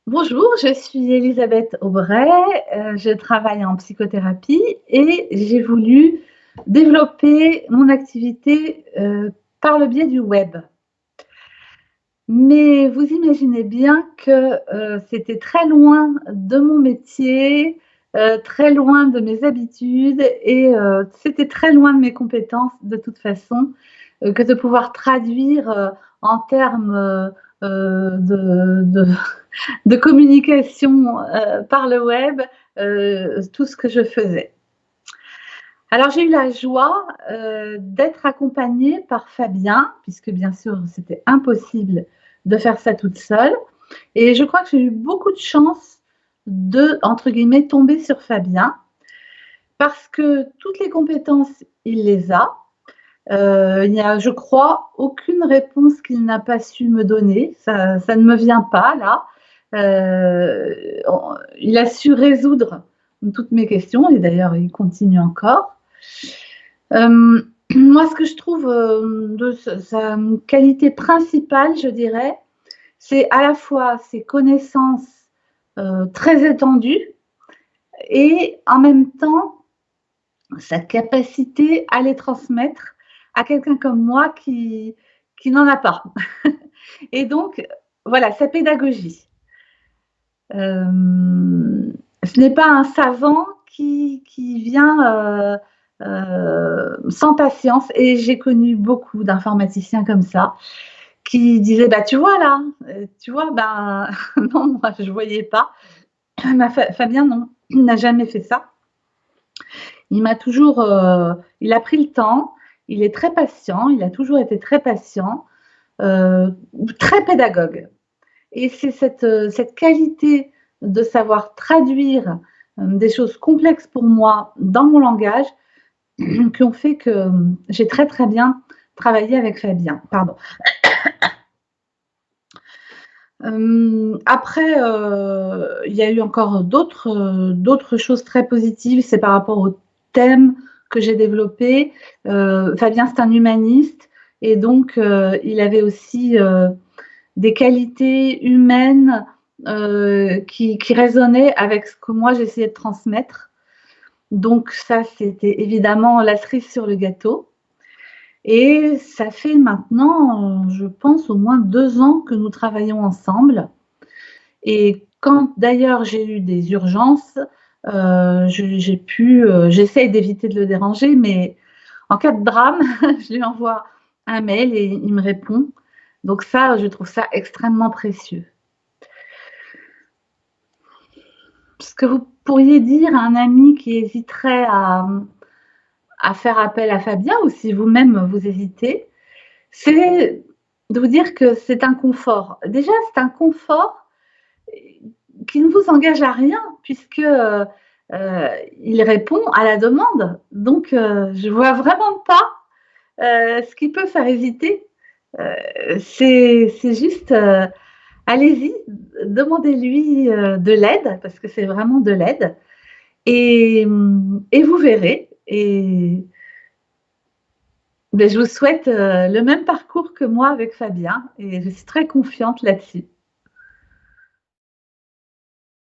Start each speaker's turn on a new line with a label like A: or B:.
A: Bonjour, je suis Elisabeth Aubray, je travaille en psychothérapie et j'ai voulu développer mon activité, par le biais du web. Mais vous imaginez bien que, c'était très loin de mon métier, très loin de mes habitudes et c'était très loin de mes compétences de toute façon, que de pouvoir traduire, en termes, de communication, par le web, tout ce que je faisais. Alors j'ai eu la joie, d'être accompagnée par Fabien, puisque bien sûr c'était impossible de faire ça toute seule et je crois que j'ai eu beaucoup de chance de, entre guillemets, «tomber sur Fabien» parce que toutes les compétences, il les a. Il n'y a, je crois, aucune réponse qu'il n'a pas su me donner. Ça ne me vient pas là. Il a su résoudre toutes mes questions et d'ailleurs il continue encore. Moi, ce que je trouve de sa qualité principale, je dirais, c'est à la fois ses connaissances très étendues et en même temps sa capacité à les transmettre à quelqu'un comme moi qui n'en a pas. Et donc, voilà, sa pédagogie. Ce n'est pas un savant qui vient sans patience. Et j'ai connu beaucoup d'informaticiens comme ça qui disaient bah, tu vois là, tu vois, ben non, moi je ne voyais pas. Fabien, non, il n'a jamais fait ça. Il m'a toujours, il a pris le temps, il est très patient, il a toujours été très patient, très pédagogue. Et c'est cette qualité de savoir traduire des choses complexes pour moi dans mon langage qui ont fait que j'ai très très bien travaillé avec Fabien. Pardon. Après, il y a eu encore d'autres choses très positives. C'est par rapport au thème que j'ai développé. Fabien, c'est un humaniste et donc il avait aussi des qualités humaines qui résonnaient avec ce que moi j'essayais de transmettre. Donc ça, c'était évidemment la cerise sur le gâteau. Et ça fait maintenant, je pense, au moins 2 ans que nous travaillons ensemble. Et quand d'ailleurs j'ai eu des urgences, j'ai pu, j'essaye d'éviter de le déranger, mais en cas de drame, je lui envoie un mail et il me répond. Donc ça, je trouve ça extrêmement précieux. Ce que vous pourriez dire à un ami qui hésiterait à faire appel à Fabien, ou si vous-même vous hésitez, c'est de vous dire que c'est un confort. Déjà, c'est un confort qui ne vous engage à rien, puisque il répond à la demande. Donc, je vois vraiment pas ce qui peut faire hésiter. C'est juste, allez-y, demandez-lui de l'aide, parce que c'est vraiment de l'aide, et vous verrez. Et ben, je vous souhaite le même parcours que moi avec Fabien, et je suis très confiante là-dessus.